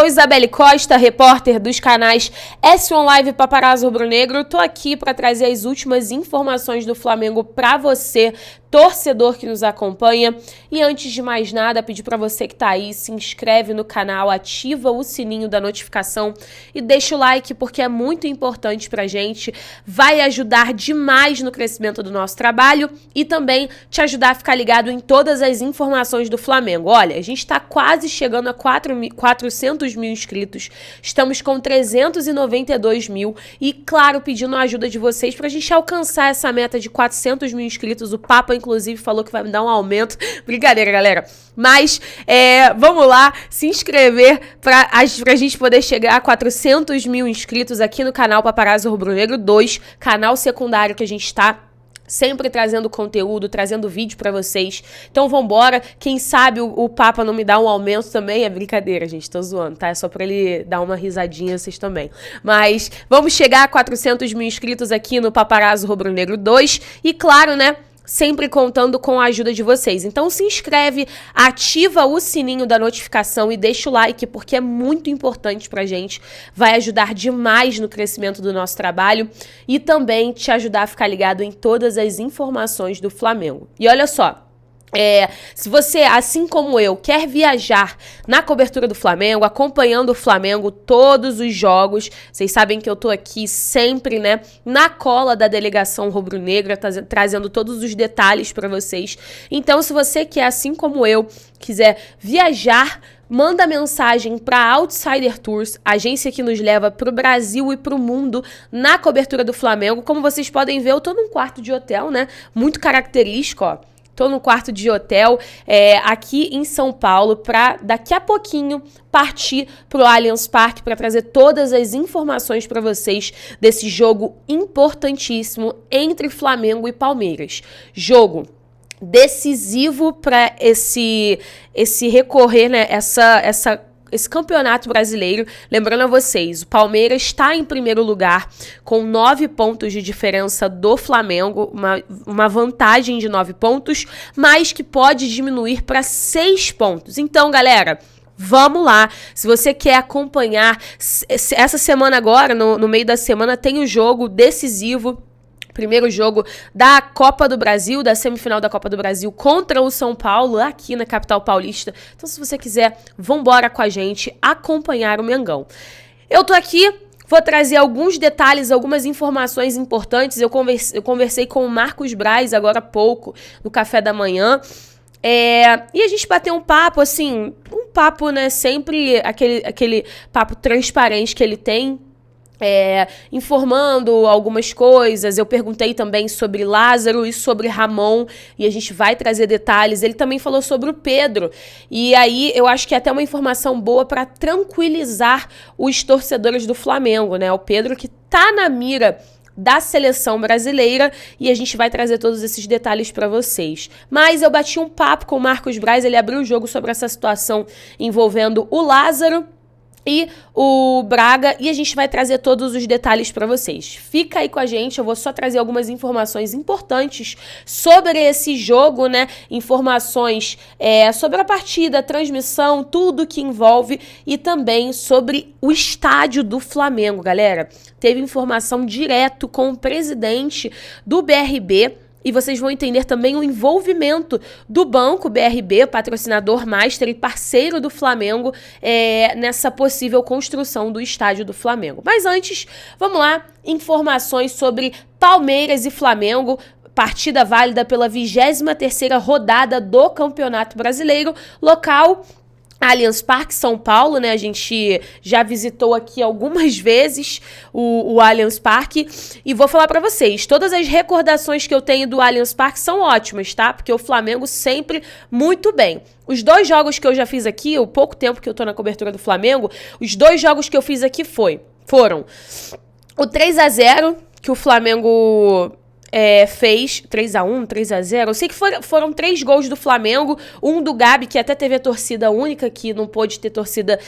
Isabelle Costa, repórter dos canais S1 Live e Paparazzo Rubro-Negro. Tô aqui para trazer as últimas informações do Flamengo para você, torcedor que nos acompanha. E antes de mais nada, pedir para você que tá aí, se inscreve no canal, ativa o sininho da notificação e deixa o like porque é muito importante pra gente, vai ajudar demais no crescimento do nosso trabalho e também te ajudar a ficar ligado em todas as informações do Flamengo. Olha, a gente tá quase chegando a 400 mil inscritos, estamos com 392 mil e, claro, pedindo a ajuda de vocês pra gente alcançar essa meta de 400 mil inscritos. O Papa inclusive falou que vai me dar um aumento. Brincadeira, galera. Mas vamos lá se inscrever pra gente poder chegar a 400 mil inscritos aqui no canal Paparazzo Rubro-Negro 2, canal secundário que a gente tá sempre trazendo conteúdo, trazendo vídeo pra vocês. Então vambora. Quem sabe o Papa não me dá um aumento também. É brincadeira, gente. Tô zoando, tá? É só pra ele dar uma risadinha, vocês também. Mas vamos chegar a 400 mil inscritos aqui no Paparazzo Rubro-Negro 2. E claro, né? Sempre contando com a ajuda de vocês. Então se inscreve, ativa o sininho da notificação e deixa o like, porque é muito importante pra gente. Vai ajudar demais no crescimento do nosso trabalho e também te ajudar a ficar ligado em todas as informações do Flamengo. E olha só, se você, assim como eu, quer viajar na cobertura do Flamengo, acompanhando o Flamengo todos os jogos, vocês sabem que eu tô aqui sempre, né, na cola da delegação rubro-negra, trazendo todos os detalhes pra vocês. Então, se você quer, assim como eu, quiser viajar, manda mensagem para Outsider Tours, agência que nos leva pro Brasil e pro mundo na cobertura do Flamengo. Como vocês podem ver, eu tô num quarto de hotel, né, muito característico, ó. Tô no quarto de hotel aqui em São Paulo para daqui a pouquinho partir pro Allianz Parque para trazer todas as informações para vocês desse jogo importantíssimo entre Flamengo e Palmeiras. Jogo decisivo para esse recorrer, né, esse campeonato brasileiro. Lembrando a vocês, o Palmeiras está em primeiro lugar com 9 pontos de diferença do Flamengo, uma vantagem de 9 pontos, mas que pode diminuir para 6 pontos. Então, galera, vamos lá. Se você quer acompanhar, essa semana agora, no meio da semana, tem o jogo decisivo, primeiro jogo da Copa do Brasil, da semifinal da Copa do Brasil contra o São Paulo, aqui na capital paulista. Então, se você quiser, vambora com a gente acompanhar o Mengão. Eu tô aqui, vou trazer alguns detalhes, algumas informações importantes. Eu conversei com o Marcos Braz agora há pouco, no café da manhã. E a gente bateu um papo, assim, né, sempre aquele papo transparente que ele tem, informando algumas coisas. Eu perguntei também sobre Lázaro e sobre Ramon, e a gente vai trazer detalhes. Ele também falou sobre o Pedro, e aí eu acho que é até uma informação boa para tranquilizar os torcedores do Flamengo, né? O Pedro que tá na mira da seleção brasileira, e a gente vai trazer todos esses detalhes para vocês. Mas eu bati um papo com o Marcos Braz, ele abriu o jogo sobre essa situação envolvendo o Lázaro e o Braga, e a gente vai trazer todos os detalhes para vocês. Fica aí com a gente, eu vou só trazer algumas informações importantes sobre esse jogo, né? Informações sobre a partida, a transmissão, tudo que envolve, e também sobre o estádio do Flamengo, galera. Teve informação direto com o presidente do BRB, e vocês vão entender também o envolvimento do Banco BRB, patrocinador master e parceiro do Flamengo, nessa possível construção do estádio do Flamengo. Mas antes, vamos lá, informações sobre Palmeiras e Flamengo, partida válida pela 23ª rodada do Campeonato Brasileiro, local Allianz Parque, São Paulo, né? A gente já visitou aqui algumas vezes o Allianz Parque, e vou falar pra vocês, todas as recordações que eu tenho do Allianz Parque são ótimas, tá? Porque o Flamengo sempre muito bem. Os 2 jogos que eu já fiz aqui, o pouco tempo que eu tô na cobertura do Flamengo, os 2 jogos que eu fiz aqui foram o 3-0, que o Flamengo fez 3-1, 3-0. Eu sei que foram 3 gols do Flamengo, um do Gabi, que até teve a torcida única, que não pôde ter torcida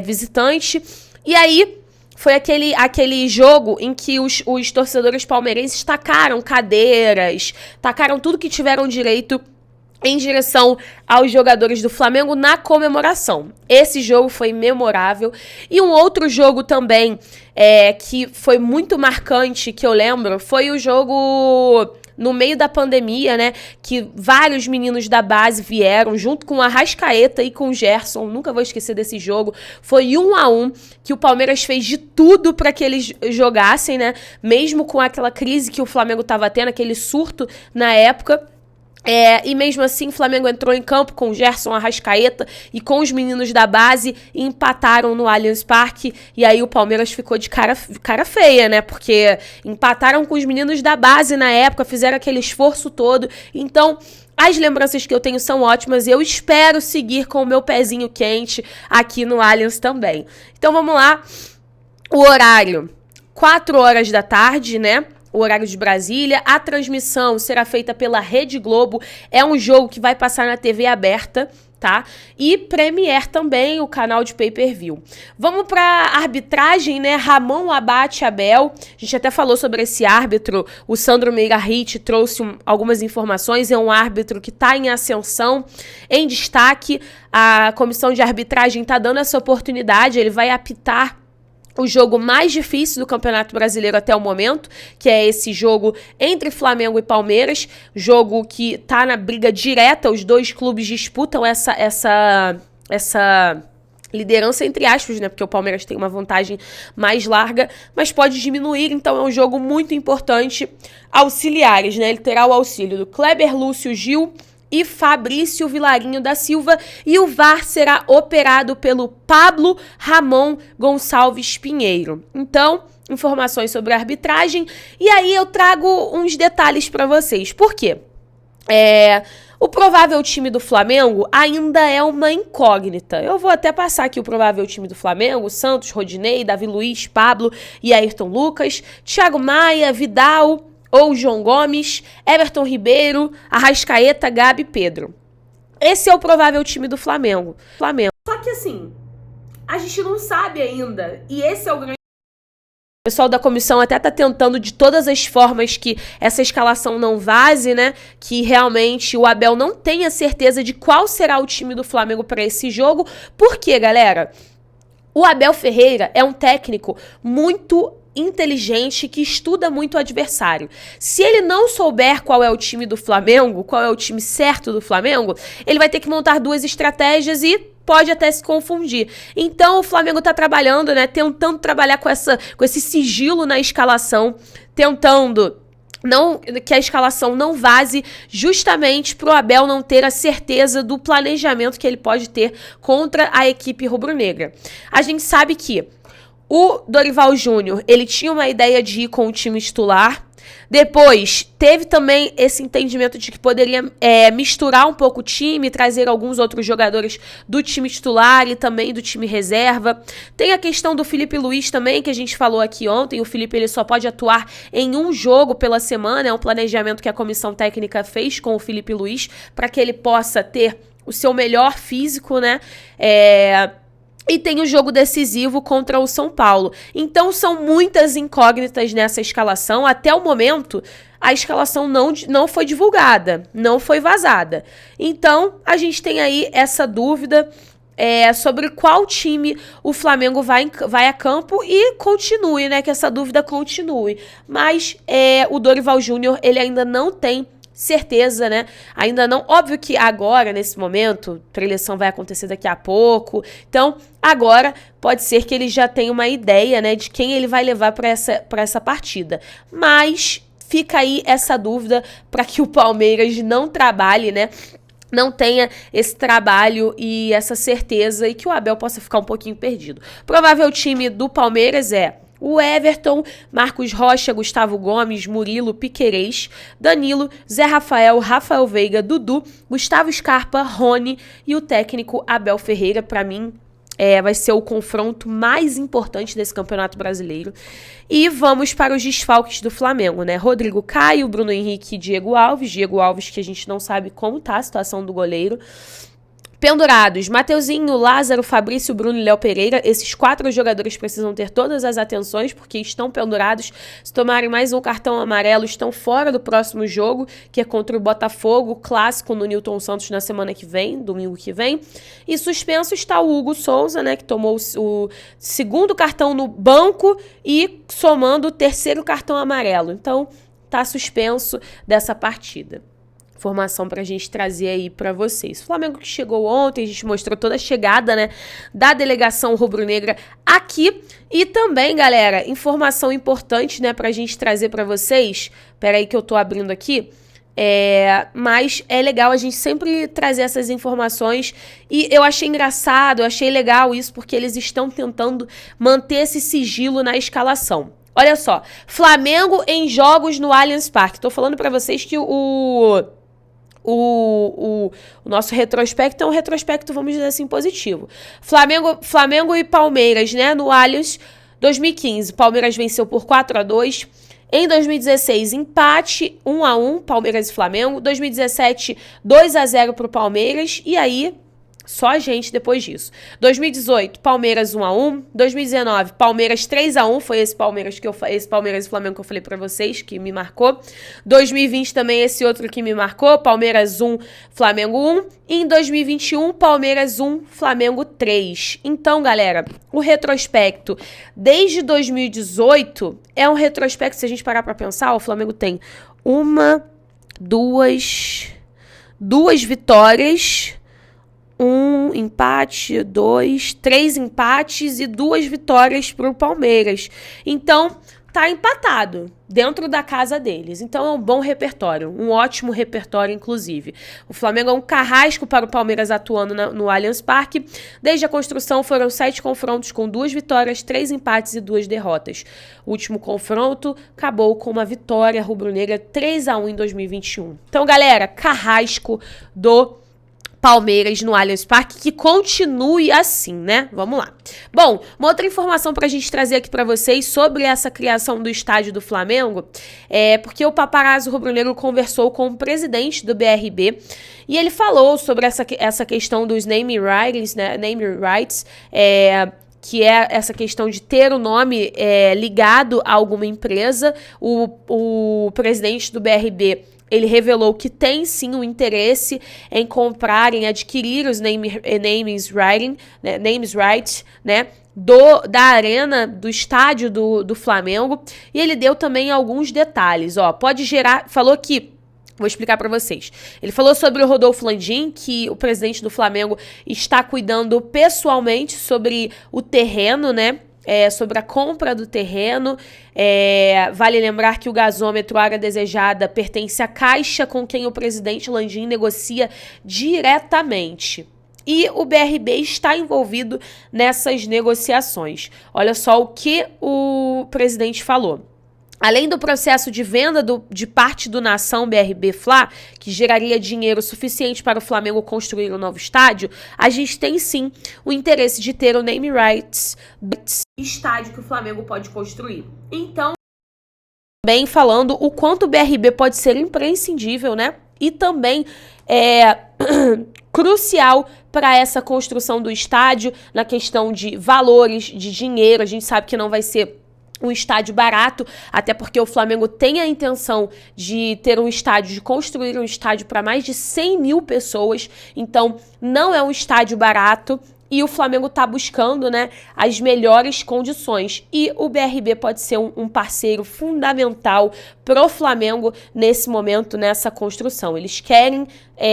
visitante. E aí foi aquele jogo em que os torcedores palmeirenses tacaram cadeiras, tacaram tudo que tiveram direito em direção aos jogadores do Flamengo na comemoração. Esse jogo foi memorável. E um outro jogo também que foi muito marcante, que eu lembro, foi o jogo no meio da pandemia, né, que vários meninos da base vieram, junto com o Arrascaeta e com o Gerson, nunca vou esquecer desse jogo, foi 1-1, que o Palmeiras fez de tudo para que eles jogassem, né, mesmo com aquela crise que o Flamengo estava tendo, aquele surto na época. E mesmo assim, o Flamengo entrou em campo com o Gerson, Arrascaeta e com os meninos da base e empataram no Allianz Parque. E aí o Palmeiras ficou de cara feia, né? Porque empataram com os meninos da base na época, fizeram aquele esforço todo. Então, as lembranças que eu tenho são ótimas e eu espero seguir com o meu pezinho quente aqui no Allianz também. Então, vamos lá. O horário, 4 horas da tarde, né? O horário de Brasília. A transmissão será feita pela Rede Globo. É um jogo que vai passar na TV aberta, tá? E Premier também, o canal de pay-per-view. Vamos para arbitragem, né? Ramon Abate Abel. A gente até falou sobre esse árbitro. O Sandro Meirahit trouxe algumas informações. É um árbitro que está em ascensão, em destaque. A comissão de arbitragem está dando essa oportunidade. Ele vai apitar o jogo mais difícil do Campeonato Brasileiro até o momento, que é esse jogo entre Flamengo e Palmeiras, jogo que tá na briga direta, os dois clubes disputam essa liderança entre aspas, né, porque o Palmeiras tem uma vantagem mais larga, mas pode diminuir, então é um jogo muito importante. Auxiliares, né, ele terá o auxílio do Kleber Lúcio Gil e Fabrício Vilarinho da Silva, e o VAR será operado pelo Pablo Ramon Gonçalves Pinheiro. Então, informações sobre a arbitragem, e aí eu trago uns detalhes para vocês. Por quê? O provável time do Flamengo ainda é uma incógnita. Eu vou até passar aqui o provável time do Flamengo: Santos, Rodinei, Davi Luiz, Pablo e Ayrton Lucas, Thiago Maia, Vidal ou João Gomes, Everton Ribeiro, Arrascaeta, Gabi e Pedro. Esse é o provável time do Flamengo. Só que assim, a gente não sabe ainda, e esse é o grande... O pessoal da comissão até tá tentando de todas as formas que essa escalação não vaze, né? Que realmente o Abel não tenha certeza de qual será o time do Flamengo para esse jogo. Por quê, galera? O Abel Ferreira é um técnico muito inteligente, que estuda muito o adversário. Se ele não souber qual é o time do Flamengo, qual é o time certo do Flamengo, ele vai ter que montar duas estratégias e pode até se confundir. Então o Flamengo tá trabalhando, né, tentando trabalhar com esse sigilo na escalação, tentando que a escalação não vaze, justamente pro Abel não ter a certeza do planejamento que ele pode ter contra a equipe rubro-negra. A gente sabe que o Dorival Júnior, ele tinha uma ideia de ir com o time titular. Depois, teve também esse entendimento de que poderia misturar um pouco o time, trazer alguns outros jogadores do time titular e também do time reserva. Tem a questão do Felipe Luiz também, que a gente falou aqui ontem. O Felipe, ele só pode atuar em um jogo pela semana. É um planejamento que a comissão técnica fez com o Felipe Luiz, para que ele possa ter o seu melhor físico, né? E tem o jogo decisivo contra o São Paulo. Então, são muitas incógnitas nessa escalação. Até o momento, a escalação não foi divulgada, não foi vazada. Então, a gente tem aí essa dúvida sobre qual time o Flamengo vai a campo, e continue, né? Que essa dúvida continue. Mas o Dorival Júnior, ele ainda não tem certeza, né? Ainda não. Óbvio que agora, nesse momento, a preleção vai acontecer daqui a pouco. Então, agora, pode ser que ele já tenha uma ideia, né, de quem ele vai levar para essa partida. Mas fica aí essa dúvida para que o Palmeiras não trabalhe, né? Não tenha esse trabalho e essa certeza, e que o Abel possa ficar um pouquinho perdido. Provável time do Palmeiras é o Everton, Marcos Rocha, Gustavo Gomes, Murilo, Piquerez, Danilo, Zé Rafael, Rafael Veiga, Dudu, Gustavo Scarpa, Rony e o técnico Abel Ferreira. Para mim, vai ser o confronto mais importante desse Campeonato Brasileiro. E vamos para os desfalques do Flamengo, né? Rodrigo Caio, Bruno Henrique e Diego Alves. Diego Alves, que a gente não sabe como tá a situação do goleiro. Pendurados, Mateuzinho, Lázaro, Fabrício, Bruno e Léo Pereira. Esses 4 jogadores precisam ter todas as atenções porque estão pendurados. Se tomarem mais um cartão amarelo, estão fora do próximo jogo, que é contra o Botafogo, clássico no Newton Santos na semana que vem, domingo que vem. E suspenso está o Hugo Souza, né, que tomou o segundo cartão no banco e somando o terceiro cartão amarelo. Então, tá suspenso dessa partida. Informação pra gente trazer aí pra vocês. O Flamengo que chegou ontem, a gente mostrou toda a chegada, né, da delegação rubro-negra aqui. E também, galera, informação importante, né, pra gente trazer pra vocês. Pera aí que eu tô abrindo aqui. Mas é legal a gente sempre trazer essas informações e eu achei engraçado, eu achei legal isso porque eles estão tentando manter esse sigilo na escalação. Olha só, Flamengo em jogos no Allianz Parque. Tô falando pra vocês que o nosso retrospecto é um retrospecto, vamos dizer assim, positivo. Flamengo e Palmeiras, né, no Allianz, 2015, Palmeiras venceu por 4-2. Em 2016, empate 1-1, Palmeiras e Flamengo. 2017, 2-0 pro Palmeiras. E aí, só a gente depois disso. 2018, Palmeiras 1-1. 2019, Palmeiras 3-1. Foi esse Palmeiras e Flamengo que eu falei pra vocês, que me marcou. 2020 também esse outro que me marcou. Palmeiras 1, Flamengo 1. E em 2021, Palmeiras 1, Flamengo 3. Então, galera, o retrospecto desde 2018 é um retrospecto, se a gente parar pra pensar, o Flamengo tem duas vitórias, um empate, 3 empates e 2 vitórias pro Palmeiras. Então, tá empatado dentro da casa deles. Então, é um bom repertório, um ótimo repertório, inclusive. O Flamengo é um carrasco para o Palmeiras atuando no Allianz Parque. Desde a construção, foram 7 confrontos com 2 vitórias, 3 empates e 2 derrotas. O último confronto acabou com uma vitória rubro-negra 3-1 em 2021. Então, galera, carrasco do Palmeiras no Allianz Parque, que continue assim, né? Vamos lá. Bom, uma outra informação pra gente trazer aqui pra vocês sobre essa criação do estádio do Flamengo, porque o paparazzo rubro-negro conversou com o presidente do BRB e ele falou sobre essa questão dos name rights, né? Que é essa questão de ter o nome ligado a alguma empresa. O presidente do BRB, ele revelou que tem sim um interesse em comprar, em adquirir os names rights, né, da arena, do estádio do Flamengo. E ele deu também alguns detalhes, pode gerar, falou que, vou explicar para vocês. Ele falou sobre o Rodolfo Landim, que o presidente do Flamengo está cuidando pessoalmente sobre o terreno, né? Sobre a compra do terreno. Vale lembrar que o gasômetro área desejada pertence à Caixa, com quem o presidente Landim negocia diretamente. E o BRB está envolvido nessas negociações. Olha só o que o presidente falou. Além do processo de venda de parte do Nação BRB-Fla, que geraria dinheiro suficiente para o Flamengo construir um novo estádio, a gente tem sim o interesse de ter o name rights do estádio que o Flamengo pode construir. Então, bem falando o quanto o BRB pode ser imprescindível, né? E também crucial para essa construção do estádio, na questão de valores, de dinheiro. A gente sabe que não vai ser um estádio barato, até porque o Flamengo tem a intenção de ter um estádio, de construir um estádio para mais de 100 mil pessoas, então não é um estádio barato e o Flamengo está buscando, né, as melhores condições, e o BRB pode ser um parceiro fundamental pro Flamengo nesse momento, nessa construção. Eles querem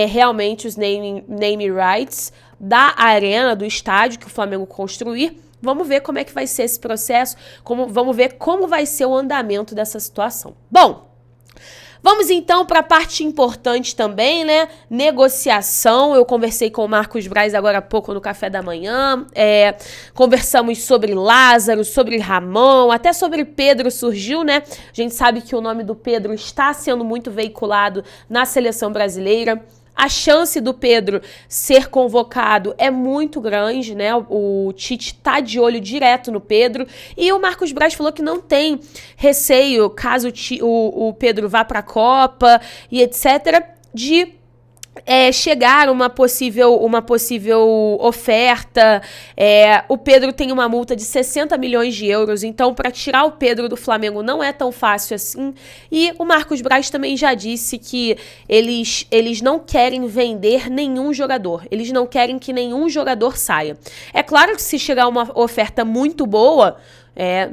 realmente os name rights da arena, do estádio que o Flamengo construir. Vamos ver como é que vai ser esse processo, vamos ver como vai ser o andamento dessa situação. Bom, vamos então para a parte importante também, né? Negociação. Eu conversei com o Marcos Braz agora há pouco no café da manhã. Conversamos sobre Lázaro, sobre Ramon, até sobre Pedro surgiu, né? A gente sabe que o nome do Pedro está sendo muito veiculado na seleção brasileira. A chance do Pedro ser convocado é muito grande, né? O Tite tá de olho direto no Pedro. E o Marcos Braz falou que não tem receio, caso o Pedro vá para a Copa e etc., de chegar uma possível oferta. O Pedro tem uma multa de 60 milhões de euros, então para tirar o Pedro do Flamengo não é tão fácil assim. E o Marcos Braz também já disse que eles não querem vender nenhum jogador, eles não querem que nenhum jogador saia. É claro que se chegar uma oferta muito boa,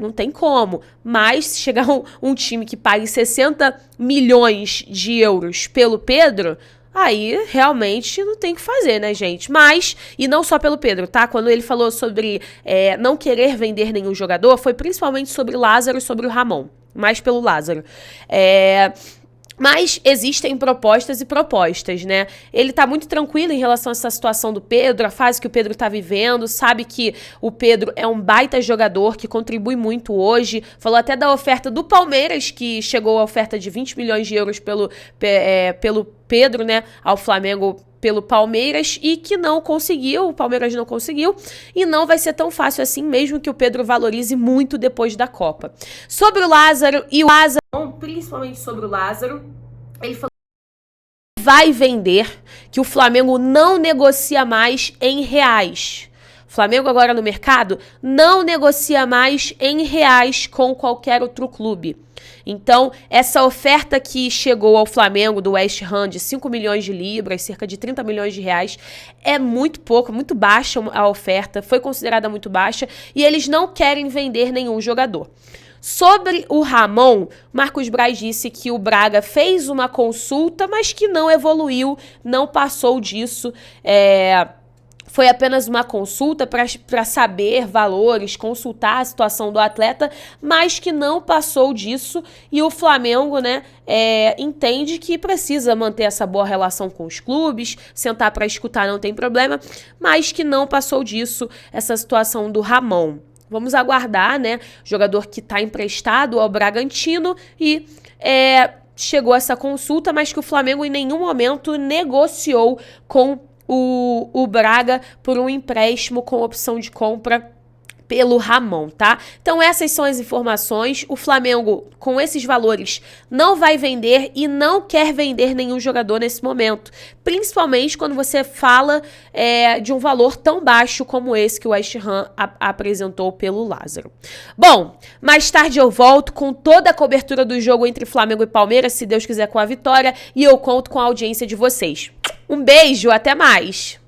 não tem como, mas se chegar um time que pague 60 milhões de euros pelo Pedro, aí realmente não tem o que fazer, né, gente? Mas, e não só pelo Pedro, tá? Quando ele falou sobre não querer vender nenhum jogador, foi principalmente sobre o Lázaro e sobre o Ramon. Mais pelo Lázaro. Mas existem propostas e propostas, né? Ele tá muito tranquilo em relação a essa situação do Pedro, a fase que o Pedro tá vivendo, sabe que o Pedro é um baita jogador que contribui muito hoje. Falou até da oferta do Palmeiras, que chegou a oferta de 20 milhões de euros pelo Pedro, né, ao Flamengo pelo Palmeiras, e que não conseguiu, o Palmeiras não conseguiu, e não vai ser tão fácil assim, mesmo que o Pedro valorize muito depois da Copa. Sobre o Lázaro, principalmente sobre o Lázaro, ele falou que vai vender, que o Flamengo não negocia mais em reais. O Flamengo agora no mercado não negocia mais em reais com qualquer outro clube. Então, essa oferta que chegou ao Flamengo do West Ham de 5 milhões de libras, cerca de 30 milhões de reais, é muito pouco, muito baixa a oferta, foi considerada muito baixa, e eles não querem vender nenhum jogador. Sobre o Ramon, Marcos Braz disse que o Braga fez uma consulta, mas que não evoluiu, não passou disso. Foi apenas uma consulta para saber valores, consultar a situação do atleta, mas que não passou disso, e o Flamengo, né, entende que precisa manter essa boa relação com os clubes, sentar para escutar não tem problema, mas que não passou disso essa situação do Ramon. Vamos aguardar, né, jogador que está emprestado ao Bragantino e chegou essa consulta, mas que o Flamengo em nenhum momento negociou com o Braga por um empréstimo com opção de compra pelo Ramon, tá? Então essas são as informações. O Flamengo, com esses valores, não vai vender e não quer vender nenhum jogador nesse momento. Principalmente quando você fala de um valor tão baixo como esse que o West Ham apresentou pelo Lázaro. Bom, mais tarde eu volto com toda a cobertura do jogo entre Flamengo e Palmeiras, se Deus quiser, com a vitória, e eu conto com a audiência de vocês. Um beijo, até mais!